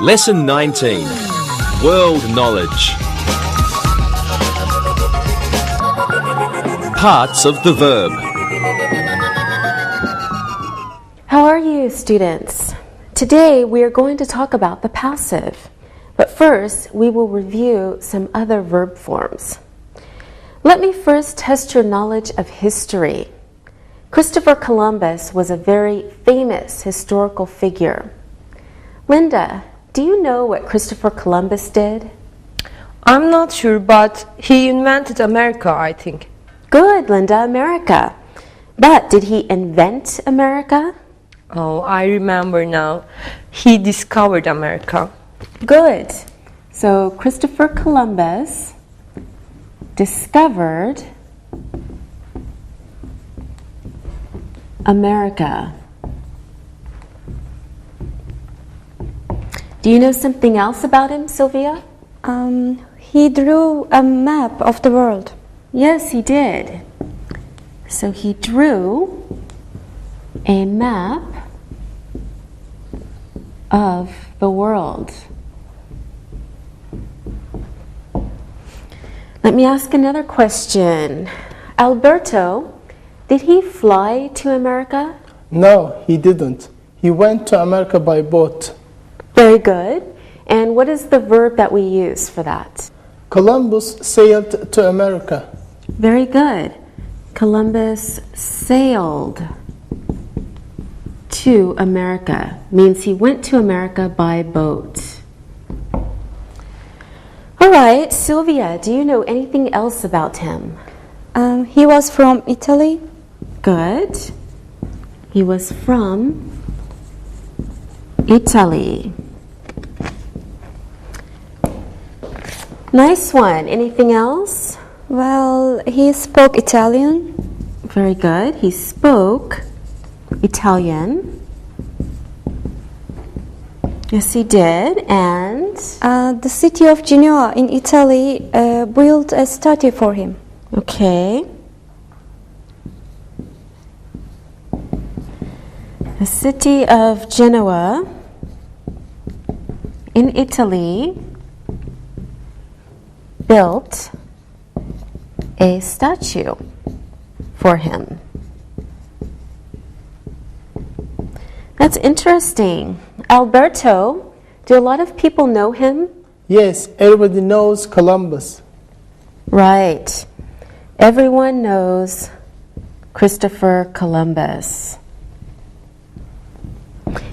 Lesson 19. World Knowledge. Parts of the verb. How are you, students? Today we are going to talk about the passive, but first we will review some other verb forms. Let me first test your knowledge of history. Christopher Columbus was a very famous historical figure. Linda, do you know what Christopher Columbus did? I'm not sure, but he invented America, I think. Good, Linda, America. But did he invent America? Oh, I remember now. He discovered America. Good. So Christopher Columbus discovered America. Do you know something else about him, Sylvia? He drew a map of the world. Yes, he did. So he drew a map of the world. Let me ask another question. Alberto, did he fly to America? No, he didn't. He went to America by boat. Very good. And what is the verb that we use for that? Columbus sailed to America. Very good. Columbus sailed to America. Means he went to America by boat. All right, Sylvia, do you know anything else about him? He was from Italy. Good. He was from Italy. Nice one. Anything else? Well, he spoke Italian. Very good. He spoke Italian. Yes, he did. And? The city of Genoa in Italy built a statue for him. Okay. The city of Genoa in Italy built a statue for him. That's interesting. Alberto, do a lot of people know him? Yes, everybody knows Columbus. Right. Everyone knows Christopher Columbus.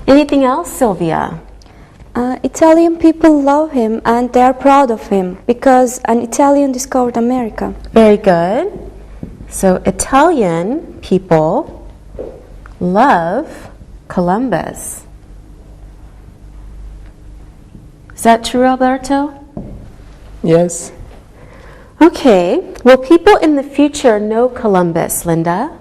Anything else, Sylvia? Italian people love him and they are proud of him because an Italian discovered America. Very good. So Italian people love Columbus. Is that true, Alberto? Yes. Okay. Will people in the future know Columbus, Linda?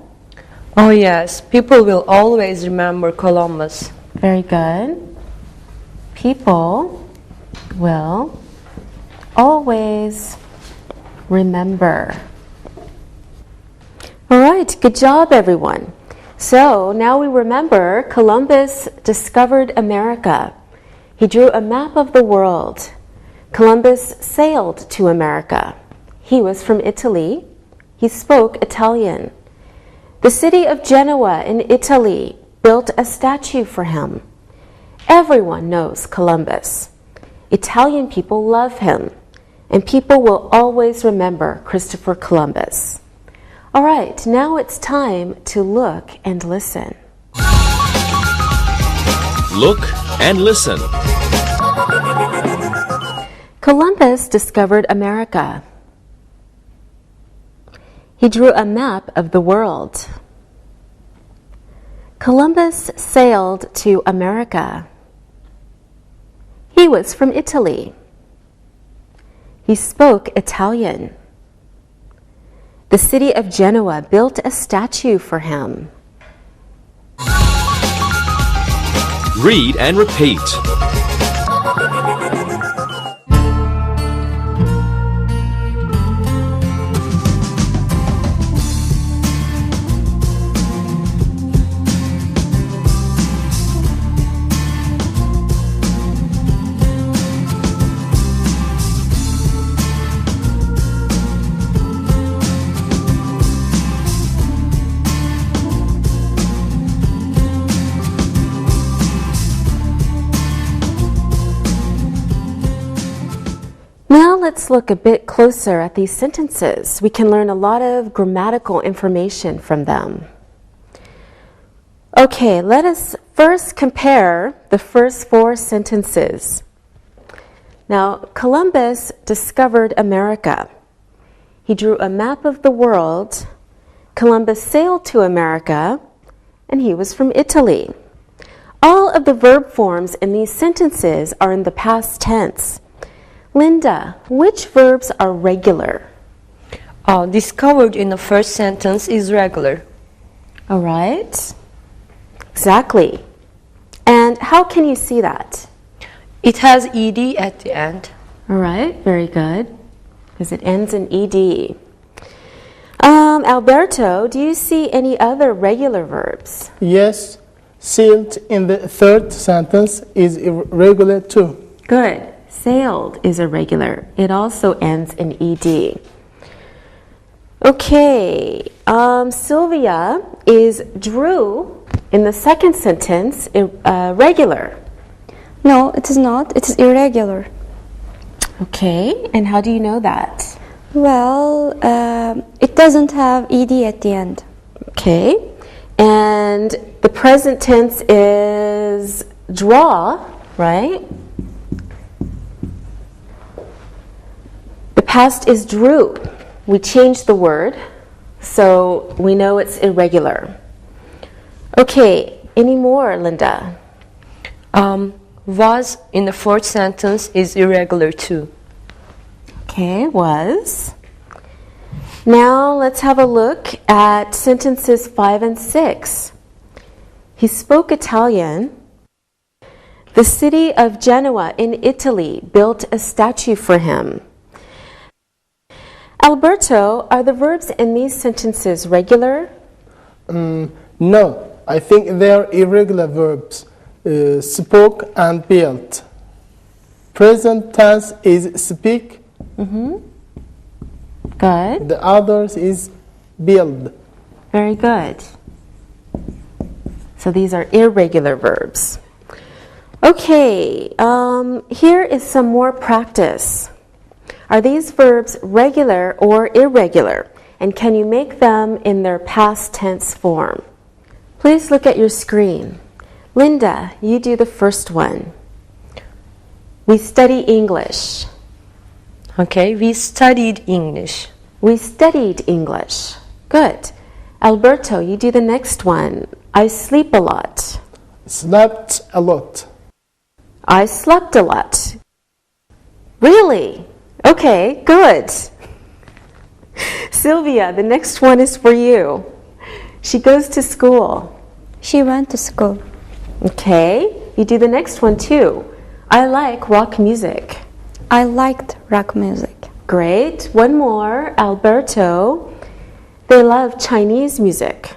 Oh yes, people will always remember Columbus. Very good. People will always remember. All right, good job, everyone. So now we remember Columbus discovered America. He drew a map of the world. Columbus sailed to America. He was from Italy. He spoke Italian. The city of Genoa in Italy built a statue for him. Everyone knows Columbus. Italian people love him, and people will always remember Christopher Columbus. All right, now it's time to look and listen. Look and listen. Columbus discovered America. He drew a map of the world. Columbus sailed to America. He was from Italy. He spoke Italian. The city of Genoa built a statue for him. Read and repeat. let's look a bit closer at these sentences. We can learn a lot of grammatical information from them. Okay, let us first compare the first 4 sentences. Now, Columbus discovered America. He drew a map of the world. Columbus sailed to America, and he was from Italy. All of the verb forms in these sentences are in the past tense. Linda, which verbs are regular? Discovered in the first sentence is regular. All right. Exactly. And how can you see that? It has ed at the end. All right, very good. Because it ends in ed. Alberto, do you see any other regular verbs? Yes, sailed in the third sentence is irregular too. Good. Sailed is irregular. It also ends in ed. Okay. Sylvia, is drew in the second sentence regular? No, it is not. It is irregular. Okay. And how do you know that? Well, it doesn't have ed at the end. Okay. And the present tense is draw, right? The past is drew. We changed the word, so we know it's irregular. Okay, any more, Linda? Was in the fourth sentence is irregular too. Okay, was. Now let's have a look at sentences 5 and 6. He spoke Italian. The city of Genoa in Italy built a statue for him. Alberto, are the verbs in these sentences regular? No, I think they are irregular verbs. Spoke and built. Present tense is speak. Good. The others is build. Very good. So these are irregular verbs. Okay, here is some more practice. Are these verbs regular or irregular? And can you make them in their past tense form? Please look at your screen. Linda, you do the first one. We study English. Okay, we studied English. We studied English. Good. Alberto, you do the next one. I sleep a lot. Slept a lot. I slept a lot. Really? Okay, good. Sylvia, the next one is for you. She goes to school. She went to school. Okay, you do the next one too. I like rock music. I liked rock music. Great. One more. Alberto. They love Chinese music.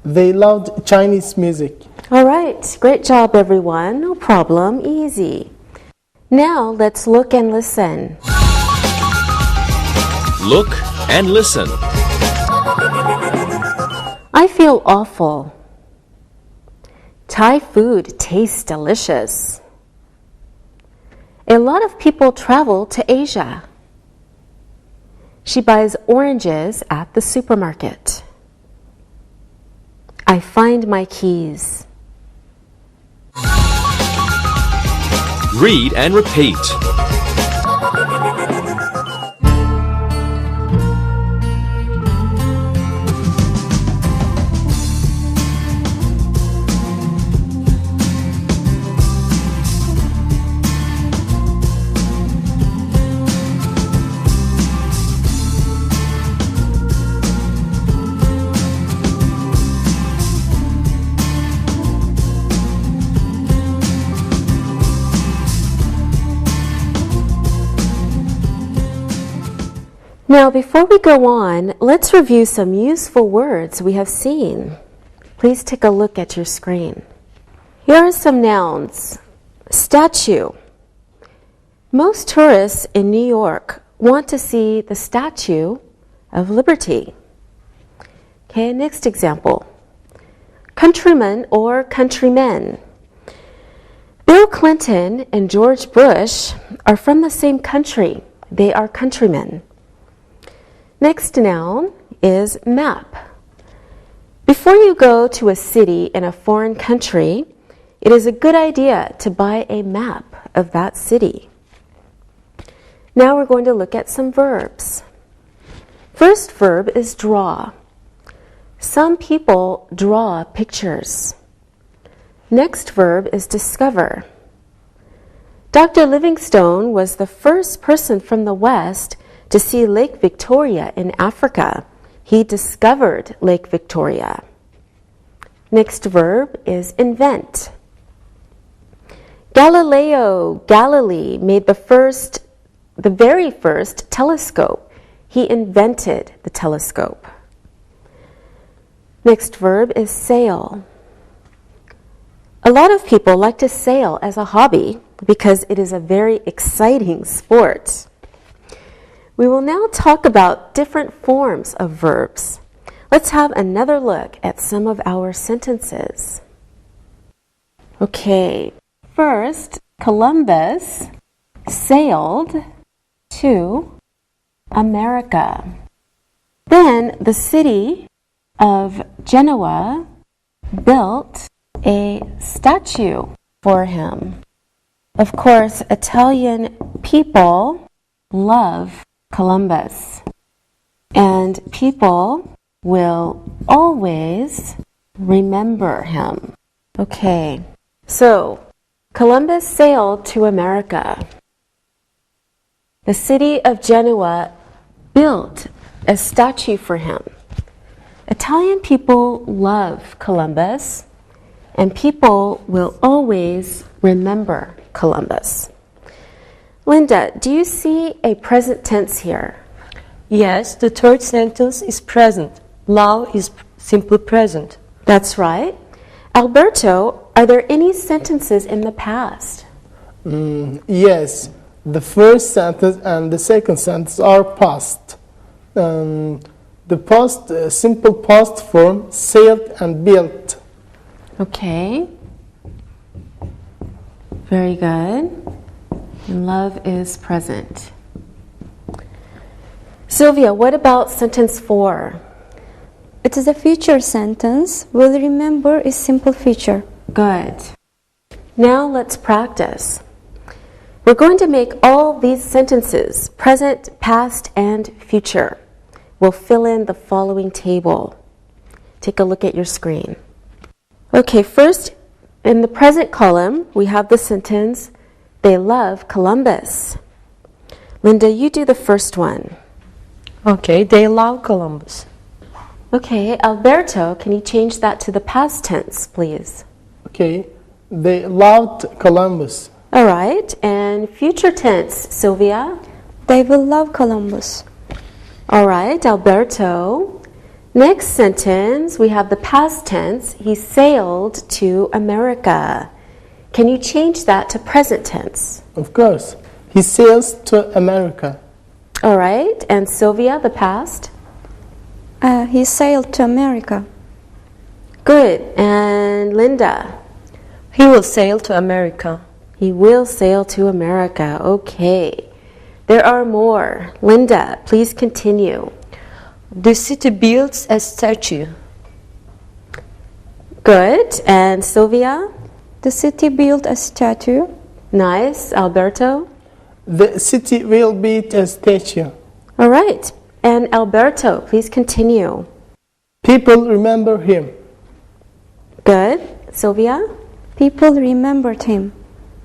They loved Chinese music. All right. Great job, everyone. No problem. Easy. Now let's look and listen. Look and listen. I feel awful. Thai food tastes delicious. A lot of people travel to Asia. She buys oranges at the supermarket. I find my keys. Read and repeat. Now, before we go on, let's review some useful words we have seen. Please take a look at your screen. Here are some nouns. Statue. Most tourists in New York want to see the Statue of Liberty. Okay, next example. Countryman or countrymen. Bill Clinton and George Bush are from the same country, They are countrymen. Next noun is map. Before you go to a city in a foreign country, it is a good idea to buy a map of that city. Now we're going to look at some verbs. First verb is draw. Some people draw pictures. Next verb is discover. Dr. Livingstone was the first person from the West to see Lake Victoria in Africa. He discovered Lake Victoria. Next verb is invent. Galileo Galilei made the very first telescope. He invented the telescope. Next verb is sail. A lot of people like to sail as a hobby because it is a very exciting sport. We will now talk about different forms of verbs. Let's have another look at some of our sentences. Okay, first, Columbus sailed to America. Then the city of Genoa built a statue for him. Of course, Italian people love Columbus, and people will always remember him. Okay, so Columbus sailed to America. The city of Genoa built a statue for him. Italian people love Columbus, and people will always remember Columbus. Linda, do you see a present tense here? Yes, the third sentence is present. Now is simple present. That's right. Alberto, are there any sentences in the past? Yes, the first sentence and the second sentence are past. The past, simple past form, sailed and built. Okay. Very good. And love is present. Sylvia, what about sentence 4? It is a future sentence. Will remember is simple future. Good. Now let's practice. We're going to make all these sentences present, past, and future. We'll fill in the following table. Take a look at your screen. Okay, first, in the present column, we have the sentence, they love Columbus. Linda, you do the first one. Okay, they love Columbus. Okay, Alberto, can you change that to the past tense, please? Okay, they loved Columbus. All right, and future tense, Sylvia? They will love Columbus. All right, Alberto. Next sentence, we have the past tense. He sailed to America. Can you change that to present tense? Of course, he sails to America. All right, and Sylvia, the past? He sailed to America. Good, and Linda? He will sail to America. He will sail to America. Okay, there are more. Linda, please continue. The city builds a statue. Good, and Sylvia? The city built a statue. Nice, Alberto? The city will build a statue. All right, and Alberto, please continue. People remember him. Good, Sylvia? People remembered him.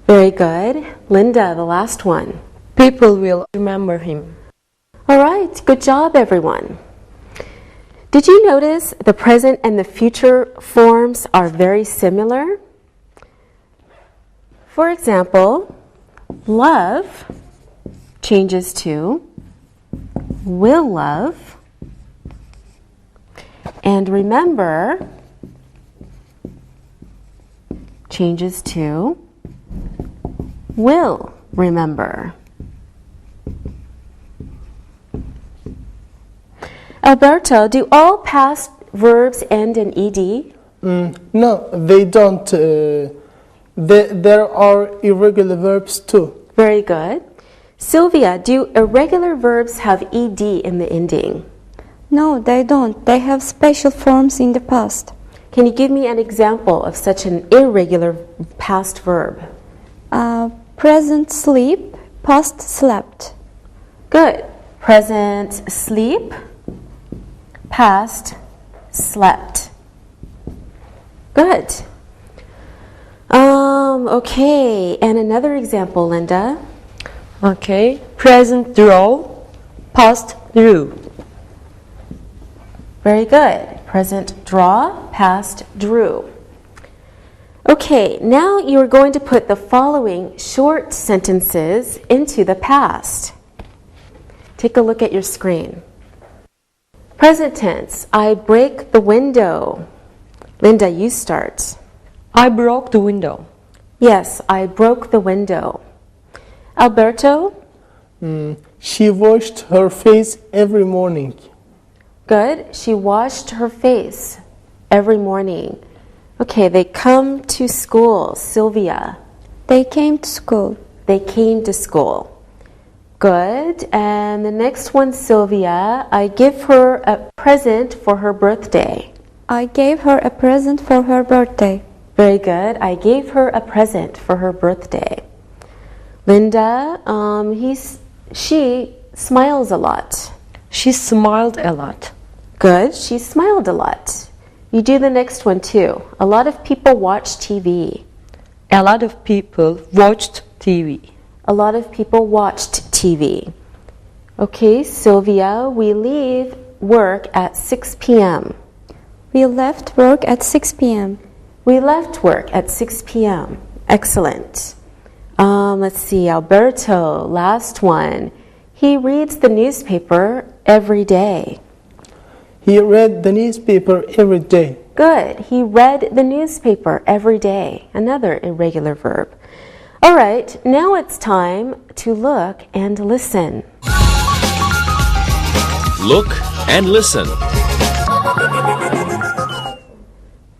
Very good. Linda, the last one. People will remember him. All right, good job, everyone. Did you notice the present and the future forms are very similar? For example, love changes to will love, and remember changes to will remember. Alberto, do all past verbs end in ed? No, they don't. There are irregular verbs too. Very good. Sylvia, do irregular verbs have ed in the ending? No, they don't. They have special forms in the past. Can you give me an example of such an irregular past verb? Present sleep, past slept. Good. Present sleep, past slept. Good. Okay, and another example, Linda. Okay. Present draw, past drew. Very good. Present draw, past drew. Okay, now you're going to put the following short sentences into the past. Take a look at your screen. Present tense, I break the window. Linda, you start. I broke the window. Yes, I broke the window. Alberto? She washed her face every morning. Good. She washed her face every morning. Okay, they come to school. Sylvia. They came to school. They came to school. Good. And the next one, Sylvia. I give her a present for her birthday. I gave her a present for her birthday. Very good. I gave her a present for her birthday. Linda, she smiles a lot. She smiled a lot. Good. She smiled a lot. You do the next one too. A lot of people watch TV. A lot of people watched TV. A lot of people watched TV. Okay, Sylvia, we leave work at 6 p.m. We left work at 6 p.m. We left work at 6 p.m. Excellent. Let's see, Alberto, last one. He reads the newspaper every day. He read the newspaper every day. Good. He read the newspaper every day. Another irregular verb. All right, now it's time to look and listen. Look and listen.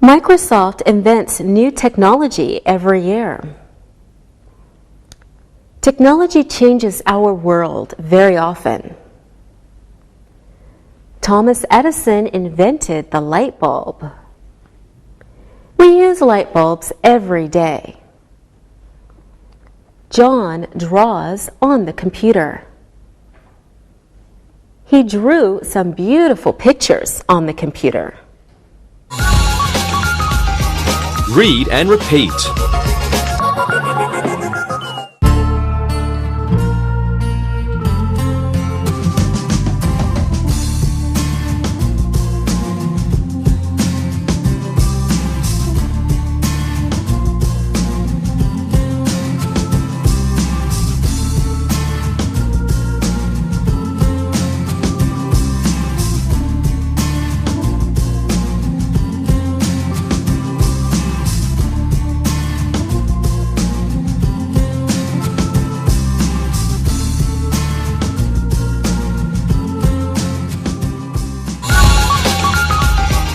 Microsoft invents new technology every year. Technology changes our world very often. Thomas Edison invented the light bulb. We use light bulbs every day. John draws on the computer. He drew some beautiful pictures on the computer. Read and repeat.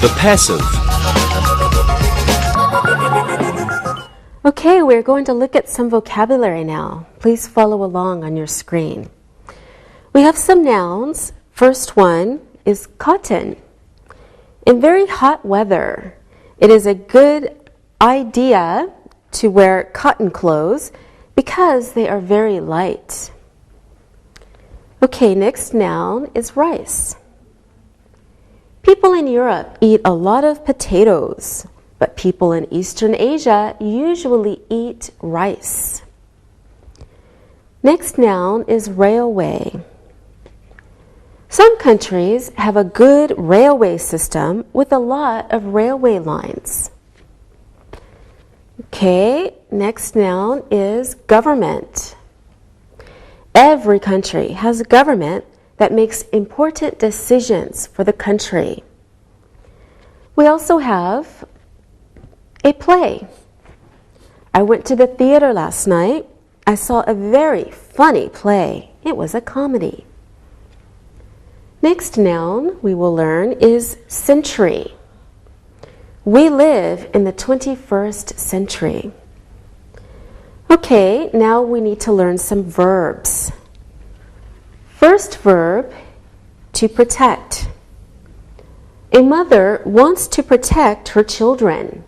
The passive. Okay, we're going to look at some vocabulary now. Please follow along on your screen. We have some nouns. First one is cotton. In very hot weather, it is a good idea to wear cotton clothes because they are very light. Okay, next noun is rice. People in Europe eat a lot of potatoes, but people in Eastern Asia usually eat rice. Next noun is railway. Some countries have a good railway system with a lot of railway lines. Okay, next noun is government. Every country has a government that makes important decisions for the country. We also have a play. I went to the theater last night. I saw a very funny play. It was a comedy. Next noun we will learn is century. We live in the 21st century. Okay, now we need to learn some verbs. First verb, to protect. A mother wants to protect her children.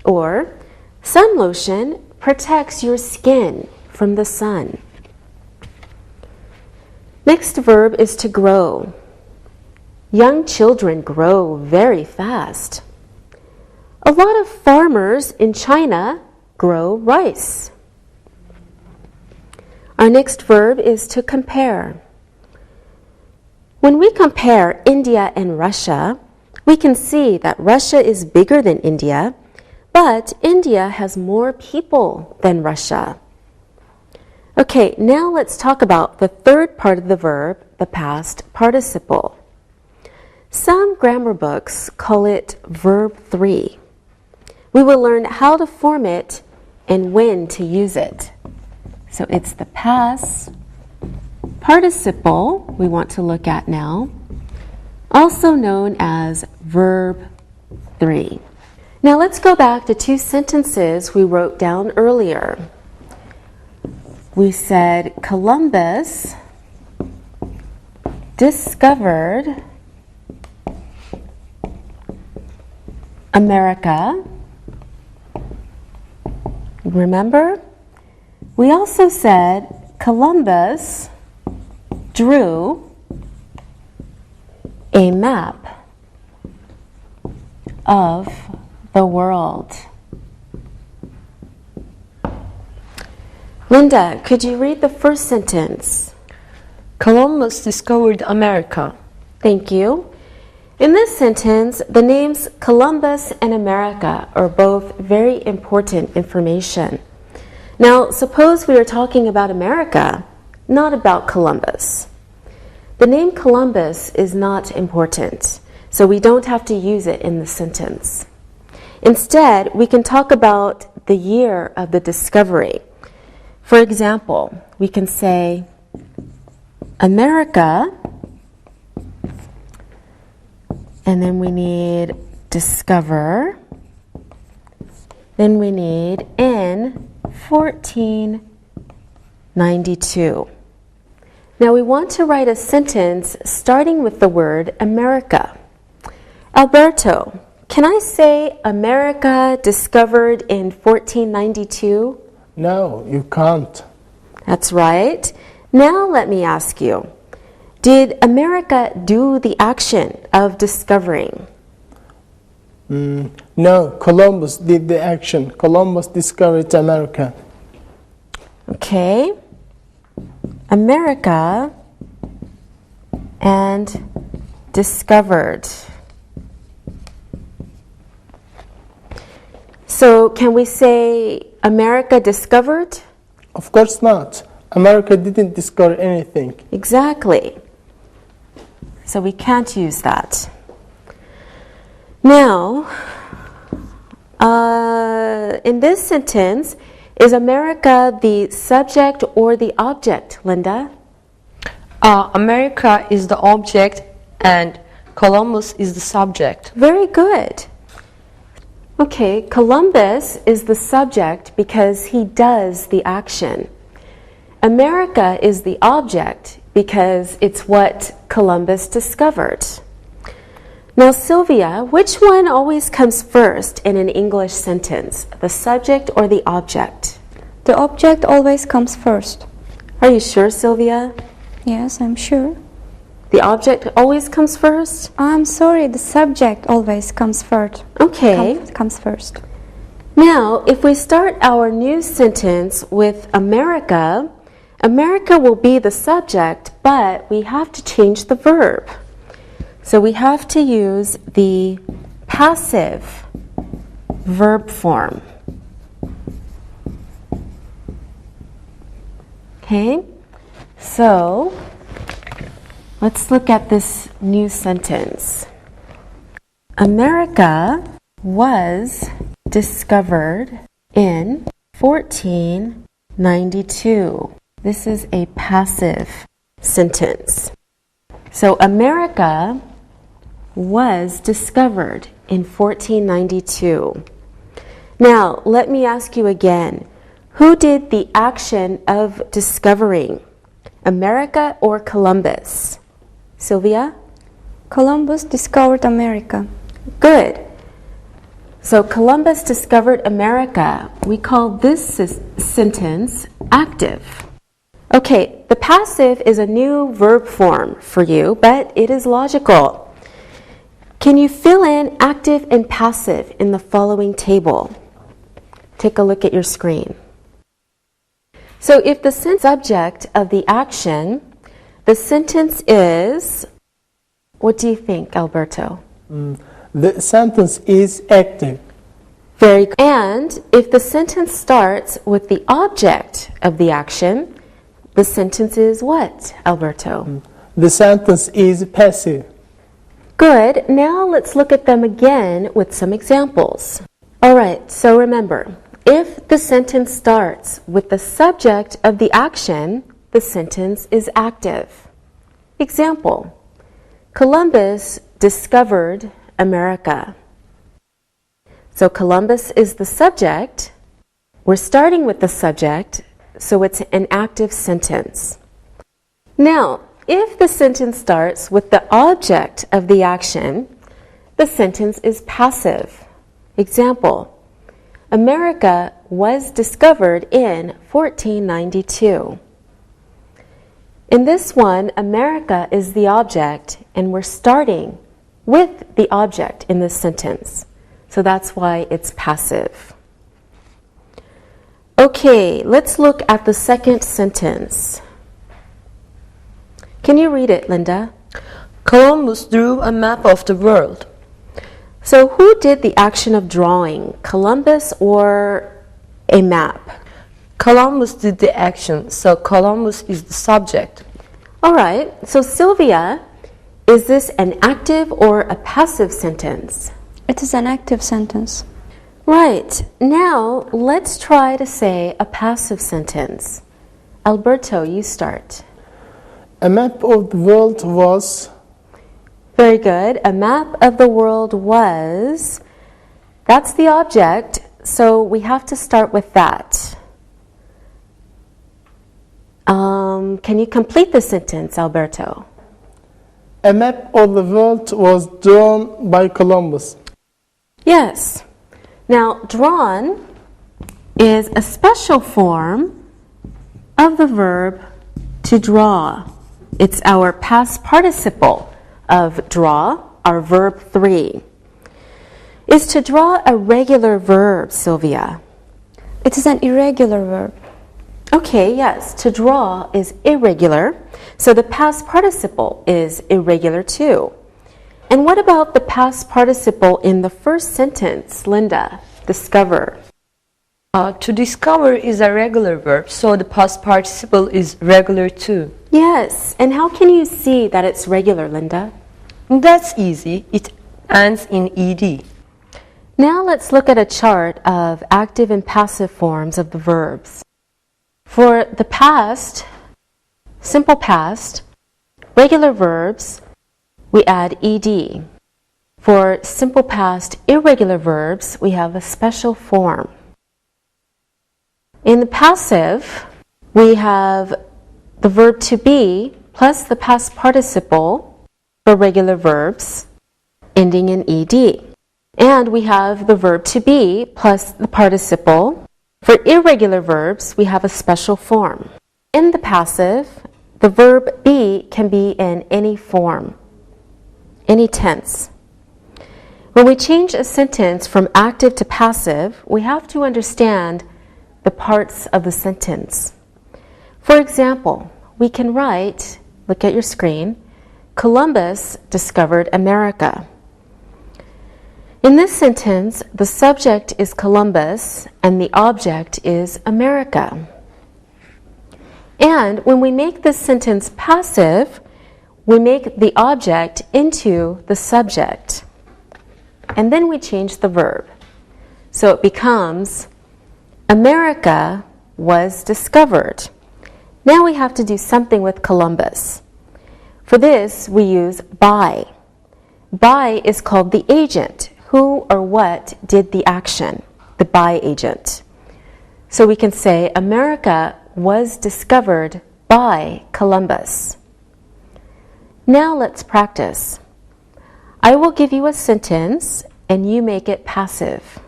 Or, sun lotion protects your skin from the sun. Next verb is to grow. Young children grow very fast. A lot of farmers in China grow rice. Our next verb is to compare. When we compare India and Russia, we can see that Russia is bigger than India, but India has more people than Russia. Okay, now let's talk about the third part of the verb, the past participle. Some grammar books call it verb 3. We will learn how to form it and when to use it. So it's the past participle we want to look at now, also known as verb 3. Now let's go back to 2 sentences we wrote down earlier. We said Columbus discovered America. Remember? We also said Columbus drew a map of the world. Linda, could you read the first sentence? Columbus discovered America. Thank you. In this sentence, the names Columbus and America are both very important information. Now, suppose we are talking about America, not about Columbus. The name Columbus is not important, so we don't have to use it in the sentence. Instead, we can talk about the year of the discovery. For example, we can say, America, and then we need discover, then we need in 1492. Now we want to write a sentence starting with the word America. Alberto, can I say America discovered in 1492? No, you can't. That's right. Now let me ask you, did America do the action of discovering? No, Columbus did the action. Columbus discovered America. Okay. America and discovered. So can we say America discovered? Of course not. America didn't discover anything. Exactly. So we can't use that. Now, in this sentence, is America the subject or the object, Linda? America is the object and Columbus is the subject. Very good. Okay, Columbus is the subject because he does the action. America is the object because it's what Columbus discovered. Now, Sylvia, which one always comes first in an English sentence, the subject or the object? The object always comes first. Are you sure, Sylvia? Yes, I'm sure. The object always comes first? I'm sorry, the subject always comes first. Okay. Comes first. Now, if we start our new sentence with America, America will be the subject, but we have to change the verb. So we have to use the passive verb form. Okay, so let's look at this new sentence. America was discovered in 1492. This is a passive sentence. So America was discovered in 1492. Now, let me ask you again. Who did the action of discovering? America or Columbus? Sylvia? Columbus discovered America. Good. So Columbus discovered America. We call this sentence active. Okay, the passive is a new verb form for you, but it is logical. Can you fill in active and passive in the following table? Take a look at your screen. So if the subject of the action, the sentence is, what do you think, Alberto? The sentence is active. Very good. And if the sentence starts with the object of the action, the sentence is what, Alberto? The sentence is passive. Good. Now let's look at them again with some examples. All right, so remember, if the sentence starts with the subject of the action, the sentence is active. Example, Columbus discovered America. So Columbus is the subject. We're starting with the subject, so it's an active sentence. Now, if the sentence starts with the object of the action, the sentence is passive. Example, America was discovered in 1492. In this one, America is the object, and we're starting with the object in this sentence. So that's why it's passive. Okay, let's look at the second sentence. Can you read it, Linda? Columbus drew a map of the world. So who did the action of drawing, Columbus or a map? Columbus did the action, so Columbus is the subject. All right, so Sylvia, is this an active or a passive sentence? It is an active sentence. Right, now let's try to say a passive sentence. Alberto, you start. A map of the world was. Very good. A map of the world was. That's the object, so we have to start with that. Can you complete the sentence, Alberto? A map of the world was drawn by Columbus. Yes. Now, drawn is a special form of the verb to draw. It's our past participle of draw, our verb 3. Is to draw a regular verb, Sylvia? It is an irregular verb. Okay, yes, to draw is irregular, so the past participle is irregular too. And what about the past participle in the first sentence, Linda? Discover. To discover is a regular verb, so the past participle is regular too. Yes, and how can you see that it's regular, Linda? That's easy. It ends in ed. Now let's look at a chart of active and passive forms of the verbs. For the past, simple past, regular verbs, we add ed. For simple past irregular verbs, we have a special form. In the passive, we have the verb to be plus the past participle for regular verbs ending in ed. And we have the verb to be plus the participle. For irregular verbs, we have a special form. In the passive, the verb be can be in any form, any tense. When we change a sentence from active to passive, we have to understand the parts of the sentence. For example, we can write, look at your screen, Columbus discovered America. In this sentence, the subject is Columbus and the object is America. And when we make this sentence passive, we make the object into the subject. And then we change the verb. So it becomes America was discovered. Now we have to do something with Columbus. For this, we use by. By is called the agent. Who or what did the action? The by agent. So we can say America was discovered by Columbus. Now let's practice. I will give you a sentence and you make it passive.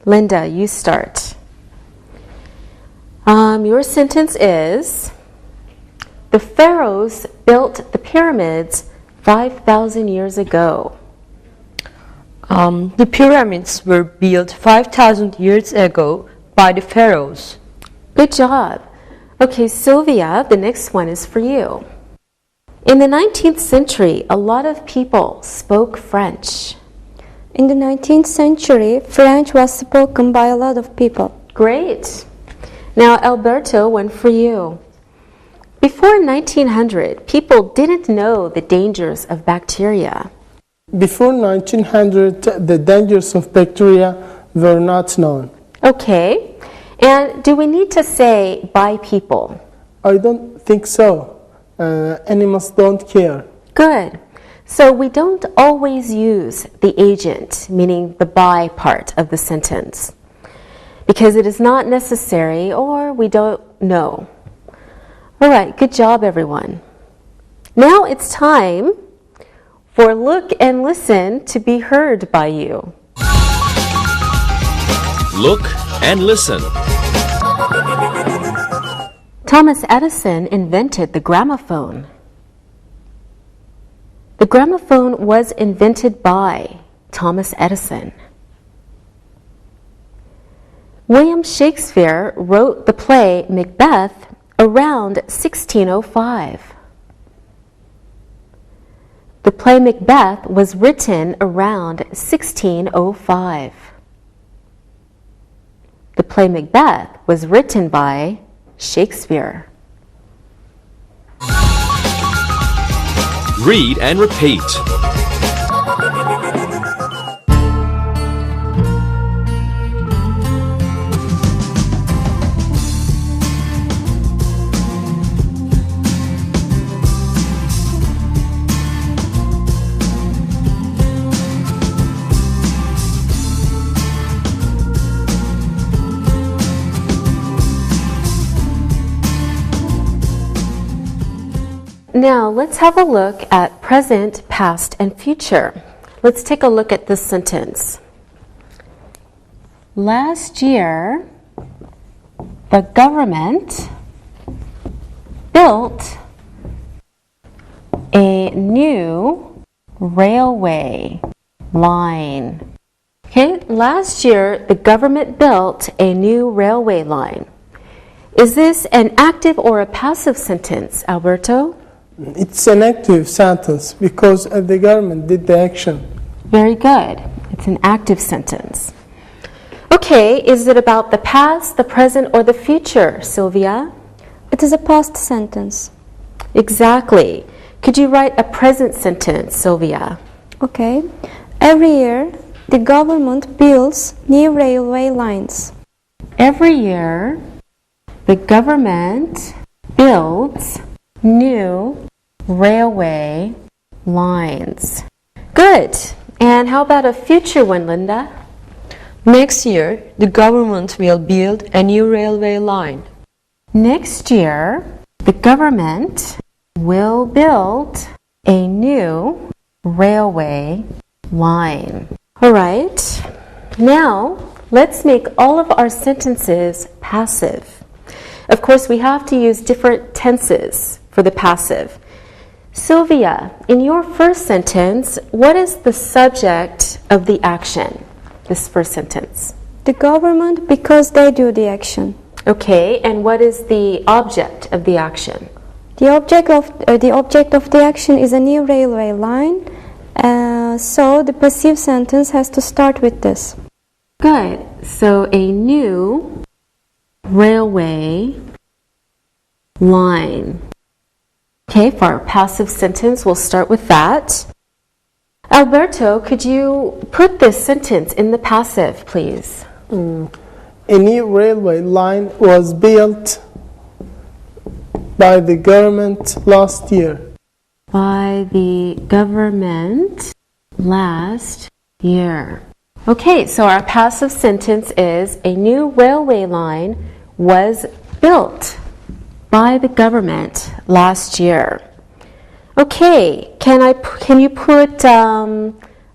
Linda, you start. Your sentence is, the pharaohs built the pyramids 5,000 years ago. The pyramids were built 5,000 years ago by the pharaohs. Good job. Okay, Sylvia, the next one is for you. In the 19th century, a lot of people spoke French. In the 19th century, French was spoken by a lot of people. Great. Now, Alberto, one for you. Before 1900, people didn't know the dangers of bacteria. Before 1900, the dangers of bacteria were not known. Okay. And do we need to say by people? I don't think so. Animals don't care. Good. So we don't always use the agent, meaning the by part of the sentence, because it is not necessary or we don't know. All right, good job, everyone. Now it's time for Look and Listen to be heard by you. Look and listen. Thomas Edison invented the gramophone. The gramophone was invented by Thomas Edison. William Shakespeare wrote the play Macbeth around 1605. The play Macbeth was written around 1605. The play Macbeth was written by Shakespeare. Read and repeat. Now let's have a look at present, past, and future. Let's take a look at this sentence. Last year, the government built a new railway line. Okay, last year, the government built a new railway line. Is this an active or a passive sentence, Alberto? It's an active sentence because the government did the action. Very good. It's an active sentence. Okay, is it about the past, the present, or the future, Sylvia? It is a past sentence. Exactly. Could you write a present sentence, Sylvia? Okay. Every year, the government builds new railway lines. Every year, the government builds new railway lines. Good. And how about a future one, Linda? Next year, the government will build a new railway line. Next year, the government will build a new railway line. All right. Now, let's make all of our sentences passive. Of course, we have to use different tenses for the passive. Sylvia, in your first sentence, what is the subject of the action? This first sentence. The government, because they do the action. Okay, and what is the object of the action? The object of the action is a new railway line, so the passive sentence has to start with this. Good. So a new railway line. Okay, for our passive sentence, we'll start with that. Alberto, could you put this sentence in the passive, please? A new railway line was built by the government last year. By the government last year. Okay, so our passive sentence is a new railway line was built. by the government last year. Okay, can you put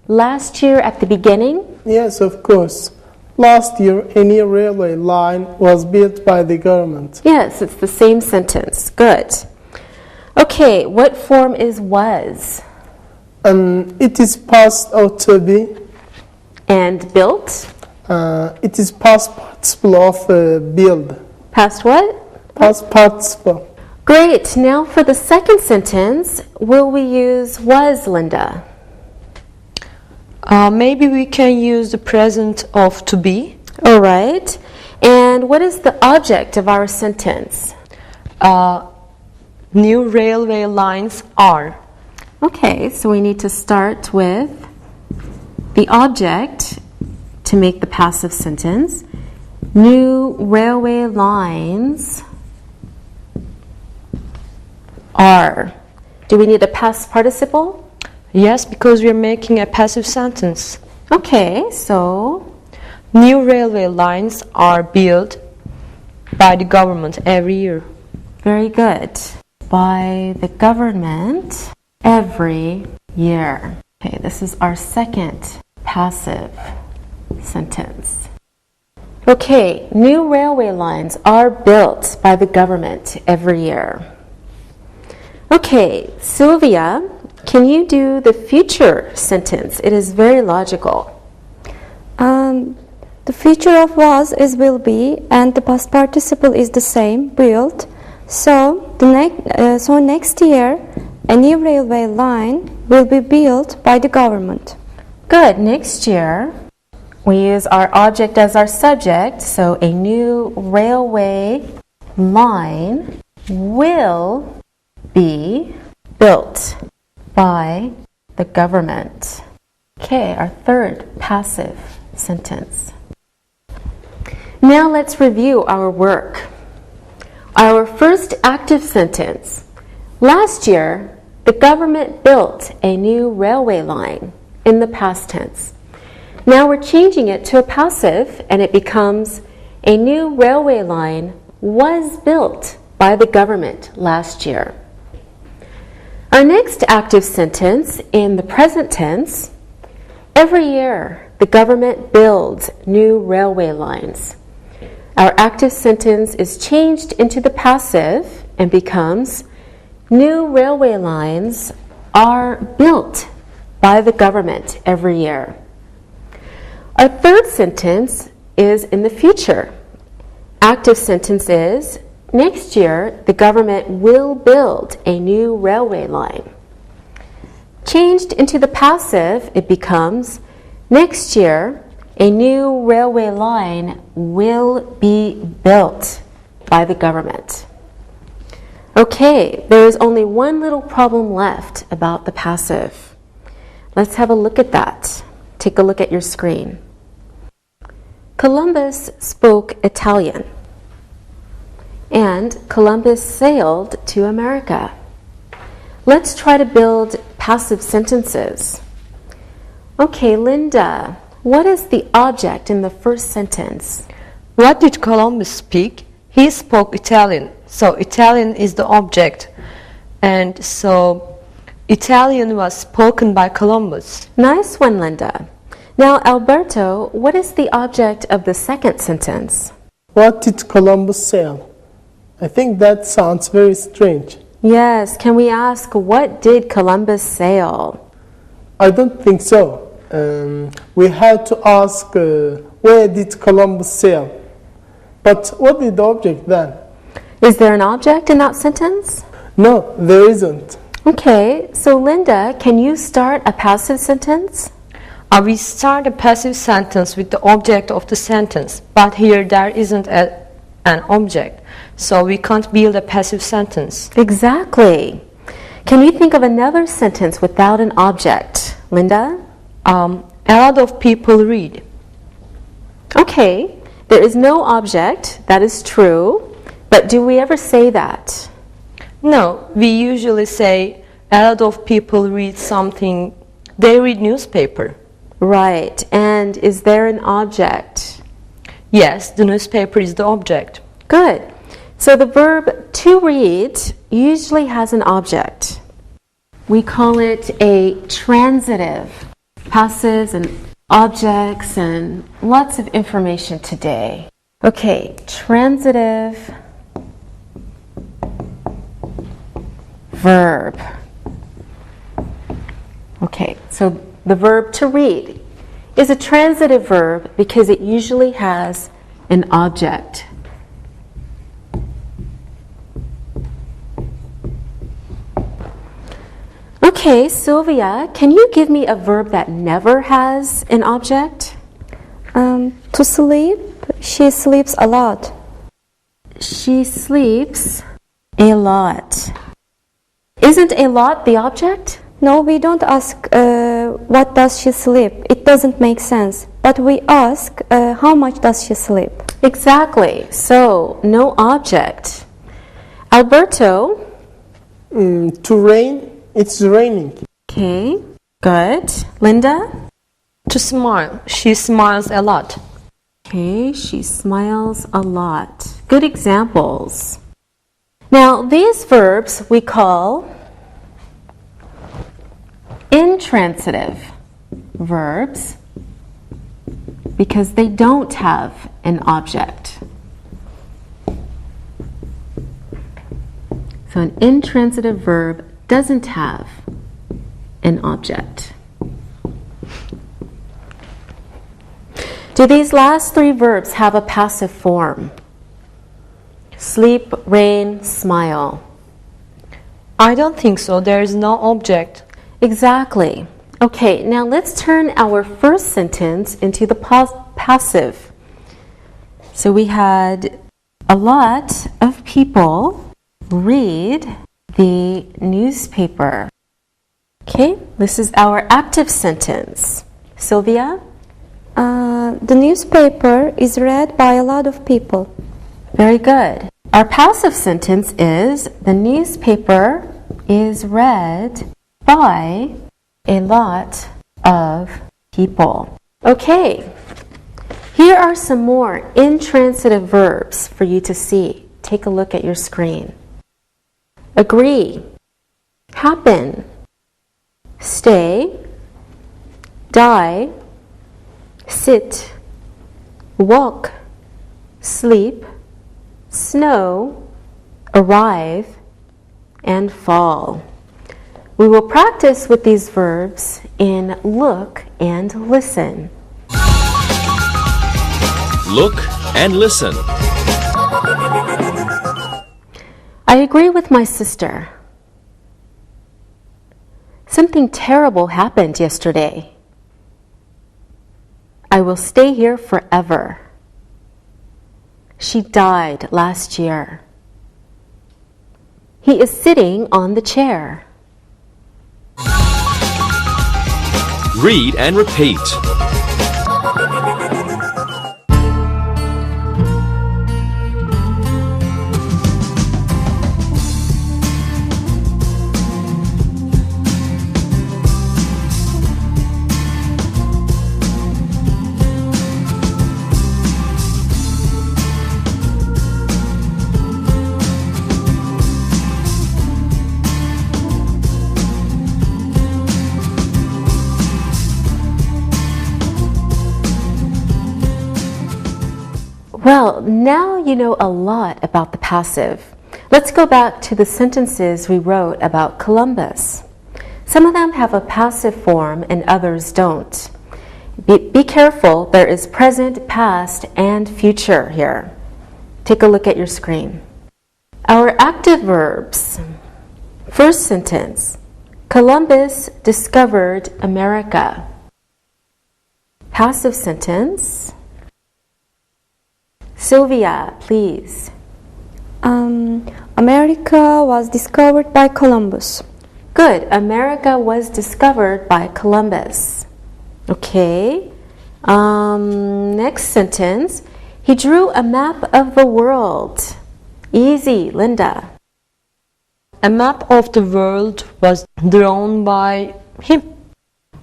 last year at the beginning? Yes, of course. Last year, a new railway line was built by the government. Yes, it's the same sentence. Good. Okay, what form is was? It is past or to be. And built? It is past participle of build. Past what? Past participle. Great. Now for the second sentence, will we use was, Linda? Maybe we can use the present of to be. All right. And what is the object of our sentence? New railway lines are. Okay, so we need to start with the object to make the passive sentence. New railway lines are. Do we need a past participle? Yes, because we are making a passive sentence. Okay, so New railway lines are built by the government every year. very good. By the government every year. Okay, this is our second passive sentence. Okay, new railway lines are built by the government every year. Okay, Sylvia, can you do the future sentence? It is very logical. The future of was is will be, and the past participle is the same, built. So next year, a new railway line will be built by the government. Good. Next year, we use our object as our subject, so a new railway line will be built by the government. Okay, our third passive sentence. Now let's review our work. Our first active sentence. Last year, the government built a new railway line in the past tense. Now we're changing it to a passive and it becomes a new railway line was built by the government last year. Our next active sentence in the present tense. Every year, the government builds new railway lines. Our active sentence is changed into the passive and becomes new railway lines are built by the government every year. Our third sentence is in the future. Active sentence is next year the government will build a new railway line. Changed into the passive, it becomes next year a new railway line will be built by the government. Okay, there is only one little problem left about the passive. Let's have a look at that. Take a look at your screen. Columbus spoke Italian, and Columbus sailed to America. Let's try to build passive sentences. Okay, Linda, what is the object in the first sentence? What did Columbus speak? He spoke Italian. So Italian is the object. And so Italian was spoken by Columbus. Nice one, Linda. Now, Alberto, what is the object of the second sentence? What did Columbus sail? I think that sounds very strange. Yes, can we ask what did Columbus sail? I don't think so. We have to ask where did Columbus sail? But what is the object then? Is there an object in that sentence? No, there isn't. Okay, so Linda, can you start a passive sentence? We start a passive sentence with the object of the sentence, but here there isn't an object, so we can't build a passive sentence. Exactly. Can you think of another sentence without an object? Linda? A lot of people read. Okay, there is no object, that is true, but do we ever say that? No, we usually say a lot of people read something, they read newspaper. Right, and is there an object? Yes, the newspaper is the object. Good. So the verb to read usually has an object. We call it a transitive. Passives and objects and lots of information today. Okay, transitive verb. Okay, so the verb to read is a transitive verb because it usually has an object. Okay, Sylvia, can you give me a verb that never has an object? To sleep, she sleeps a lot. She sleeps a lot. Isn't a lot the object? No, we don't ask what does she sleep. It doesn't make sense. But we ask how much does she sleep. Exactly. So, no object. Alberto? To rain, it's raining. Okay, good. Linda? To smile. She smiles a lot. Okay, she smiles a lot. Good examples. Now, these verbs we call intransitive verbs because they don't have an object. So an intransitive verb doesn't have an object. Do these last three verbs have a passive form? Sleep, rain, smile. I don't think so. There is no object. Exactly. Okay, now let's turn our first sentence into the passive. So we had a lot of people read the newspaper. Okay, this is our active sentence. Sylvia? The newspaper is read by a lot of people. Very good. Our passive sentence is the newspaper is read by a lot of people. Okay, here are some more intransitive verbs for you to see. Take a look at your screen. Agree, happen, stay, die, sit, walk, sleep, snow, arrive, and fall. We will practice with these verbs in look and listen. Look and listen. I agree with my sister. Something terrible happened yesterday. I will stay here forever. She died last year. He is sitting on the chair. Read and repeat. Well, now you know a lot about the passive. Let's go back to the sentences we wrote about Columbus. Some of them have a passive form and others don't. Be careful, there is present, past, and future here. Take a look at your screen. Our active verbs. First sentence, Columbus discovered America. Passive sentence, Sylvia, please. America was discovered by Columbus. Good. America was discovered by Columbus. Okay. Next sentence. He drew a map of the world. Easy, Linda. A map of the world was drawn by him.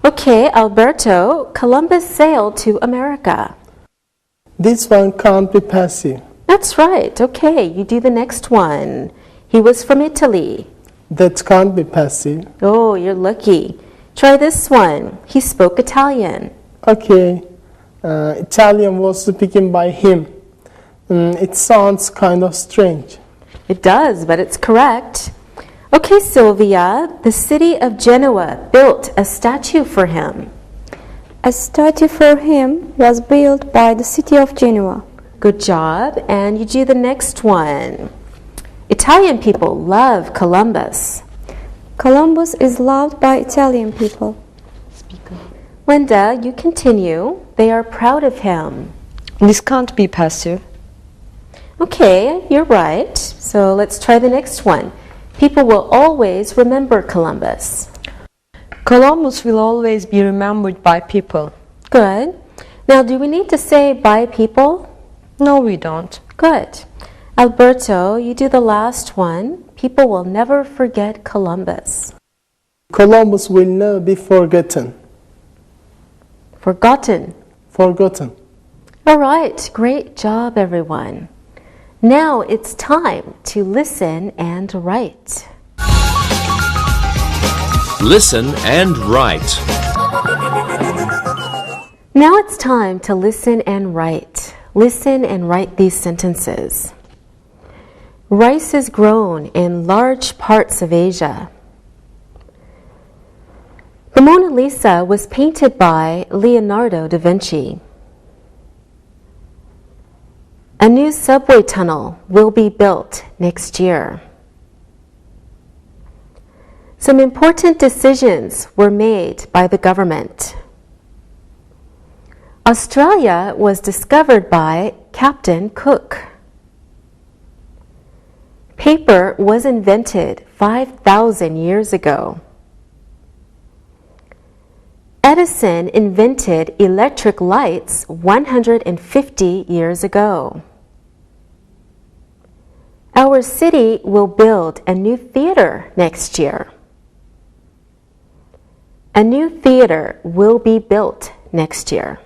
Okay, Alberto. Columbus sailed to America. This one can't be passive. That's right. Okay, you do the next one. He was from Italy. That can't be passive. Oh, you're lucky. Try this one. He spoke Italian. Okay. Italian was speaken by him. It sounds kind of strange. It does, but it's correct. Okay, Sylvia, the city of Genoa built a statue for him. A statue for him was built by the city of Genoa. Good job. And you do the next one. Italian people love Columbus. Columbus is loved by Italian people. Linda, you continue. They are proud of him. This can't be passive. Okay, you're right. So let's try the next one. People will always remember Columbus. Columbus will always be remembered by people. Good. Now, do we need to say by people? No, we don't. Good. Alberto, you do the last one. People will never forget Columbus. Columbus will never be forgotten. Forgotten. Forgotten. All right, great job, everyone. Now it's time to listen and write. Listen and write. Now it's time to listen and write. Listen and write these sentences. Rice is grown in large parts of Asia. The Mona Lisa was painted by Leonardo da Vinci. A new subway tunnel will be built next year. Some important decisions were made by the government. Australia was discovered by Captain Cook. Paper was invented 5,000 years ago. Edison invented electric lights 150 years ago. Our city will build a new theater next year. A new theater will be built next year.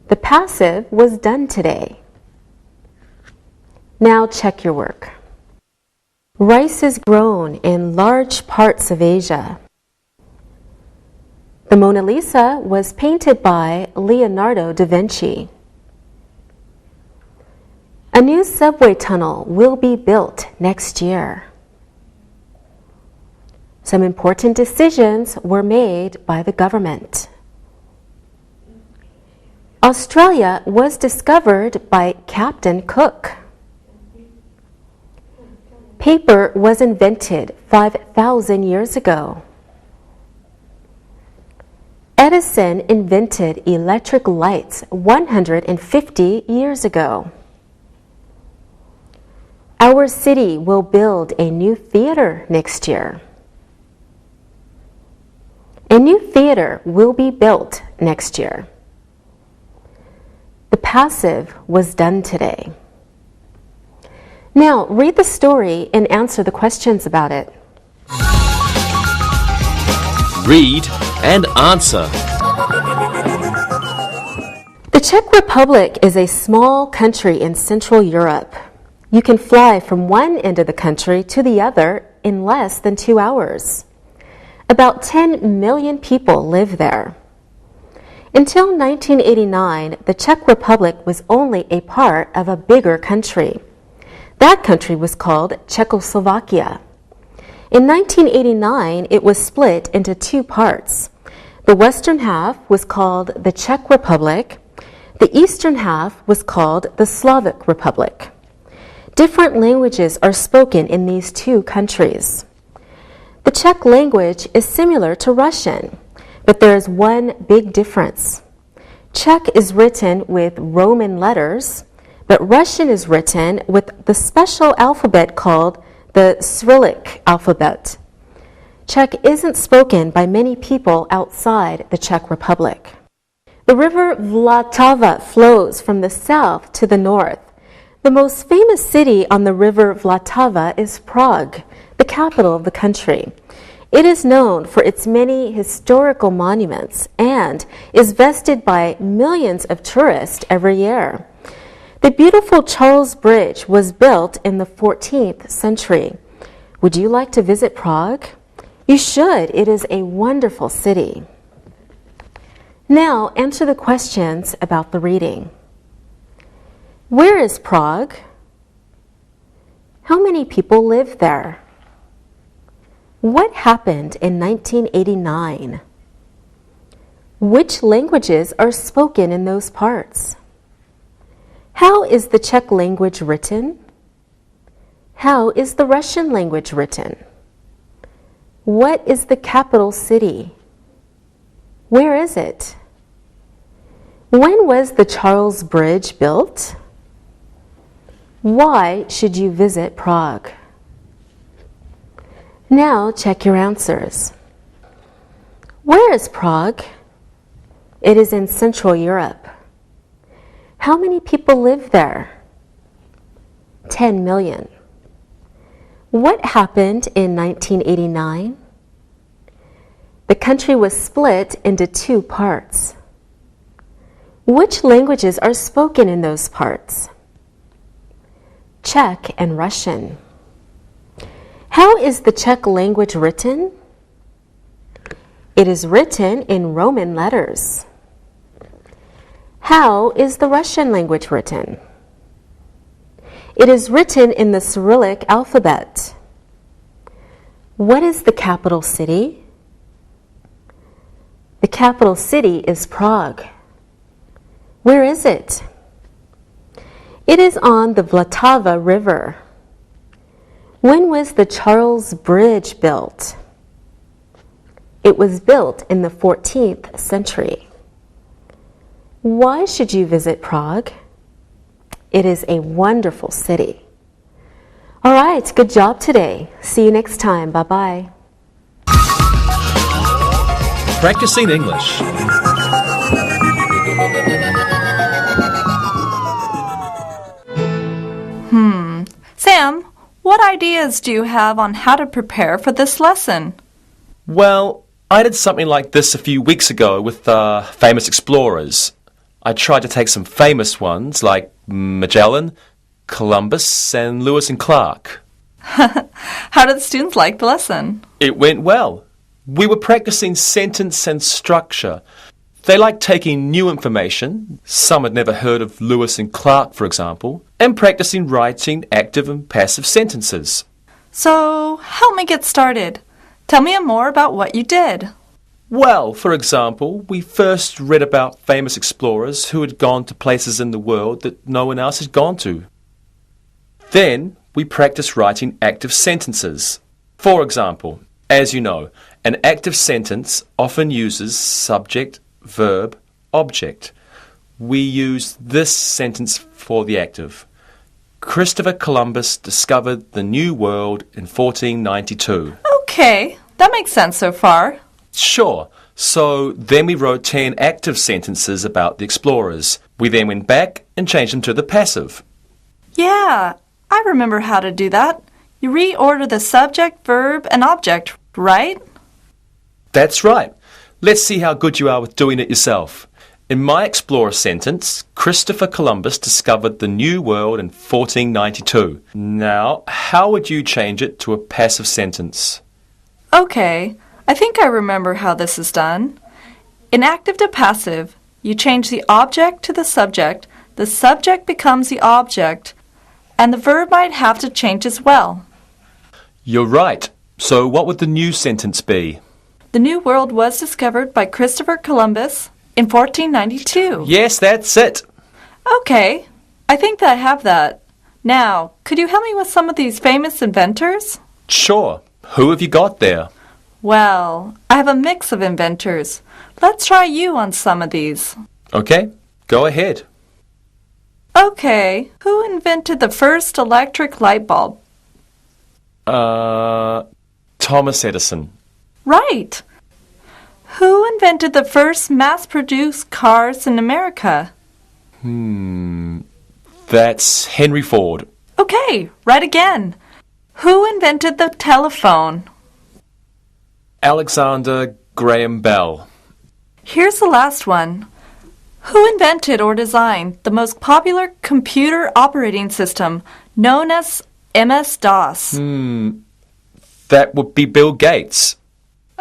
The passive was done today. Now check your work. Rice is grown in large parts of Asia. The Mona Lisa was painted by Leonardo da Vinci. A new subway tunnel will be built next year. Some important decisions were made by the government. Australia was discovered by Captain Cook. Paper was invented 5,000 years ago. Edison invented electric lights 150 years ago. Our city will build a new theater next year. A new theater will be built next year. The passive was done today. Now, read the story and answer the questions about it. Read and answer. The Czech Republic is a small country in Central Europe. You can fly from one end of the country to the other in less than 2 hours. About 10 million people live there. Until 1989, the Czech Republic was only a part of a bigger country. That country was called Czechoslovakia. In 1989, it was split into 2 parts. The western half was called the Czech Republic. The eastern half was called the Slovak Republic. Different languages are spoken in these 2 countries. The Czech language is similar to Russian, but there is one big difference. Czech is written with Roman letters, but Russian is written with the special alphabet called the Cyrillic alphabet. Czech isn't spoken by many people outside the Czech Republic. The river Vltava flows from the south to the north. The most famous city on the river Vltava is Prague, the capital of the country. It is known for its many historical monuments and is visited by millions of tourists every year. The beautiful Charles Bridge was built in the 14th century. Would you like to visit Prague? You should. It is a wonderful city. Now answer the questions about the reading. Where is Prague? How many people live there? What happened in 1989? Which languages are spoken in those parts? How is the Czech language written? How is the Russian language written? What is the capital city? Where is it? When was the Charles Bridge built? Why should you visit Prague? Now check your answers. Where is Prague? It is in Central Europe. How many people live there? 10 million. What happened in 1989? The country was split into two parts. Which languages are spoken in those parts? Czech and Russian. How is the Czech language written? It is written in Roman letters. How is the Russian language written? It is written in the Cyrillic alphabet. What is the capital city? The capital city is Prague. Where is it? It is on the Vltava River. When was the Charles Bridge built? It was built in the 14th century. Why should you visit Prague? It is a wonderful city. All right, good job today. See you next time. Bye-bye. Practicing English. Sam, what ideas do you have on how to prepare for this lesson? Well, I did something like this a few weeks ago with famous explorers. I tried to take some famous ones like Magellan, Columbus, and Lewis and Clark. How did the students like the lesson? It went well. We were practicing sentence and structure. They liked taking new information, some had never heard of Lewis and Clark, for example, and practicing writing active and passive sentences. So, help me get started. Tell me more about what you did. Well, for example, we first read about famous explorers who had gone to places in the world that no one else had gone to. Then we practiced writing active sentences. For example, as you know, an active sentence often uses subject, verb, object. We use this sentence for the active. Christopher Columbus discovered the New World in 1492. Okay, that makes sense so far. Sure. So then we wrote 10 active sentences about the explorers. We then went back and changed them to the passive. Yeah, I remember how to do that. You reorder the subject, verb, and object, right? That's right. Let's see how good you are with doing it yourself. In my explorer sentence, Christopher Columbus discovered the New World in 1492. Now, how would you change it to a passive sentence? Okay, I think I remember how this is done. In active to passive, you change the object to the subject becomes the object, and the verb might have to change as well. You're right. So what would the new sentence be? The New World was discovered by Christopher Columbus in 1492. Yes, that's it. Okay, I think that I have that. Now, could you help me with some of these famous inventors? Sure. Who have you got there? Well, I have a mix of inventors. Let's try you on some of these. Okay, go ahead. Okay, who invented the first electric light bulb? Thomas Edison. Right. Who invented the first mass-produced cars in America? That's Henry Ford. Okay, right again. Who invented the telephone? Alexander Graham Bell. Here's the last one. Who invented or designed the most popular computer operating system known as MS-DOS? That would be Bill Gates.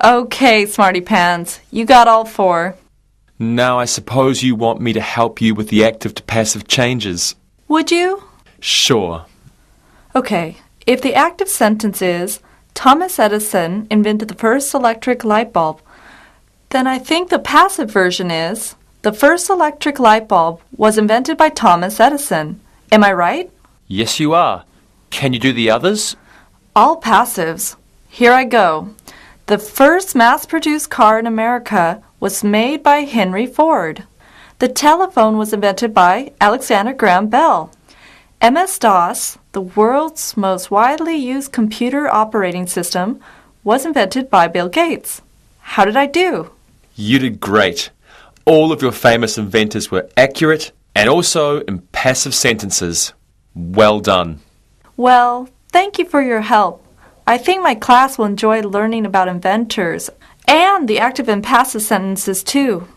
Okay, Smarty Pants, you got all four. Now I suppose you want me to help you with the active to passive changes. Would you? Sure. Okay, if the active sentence is, Thomas Edison invented the first electric light bulb, then I think the passive version is, the first electric light bulb was invented by Thomas Edison. Am I right? Yes, you are. Can you do the others? All passives. Here I go. The first mass-produced car in America was made by Henry Ford. The telephone was invented by Alexander Graham Bell. MS-DOS, the world's most widely used computer operating system, was invented by Bill Gates. How did I do? You did great. All of your famous inventors were accurate and also in passive sentences. Well done. Well, thank you for your help. I think my class will enjoy learning about inventors and the active and passive sentences too.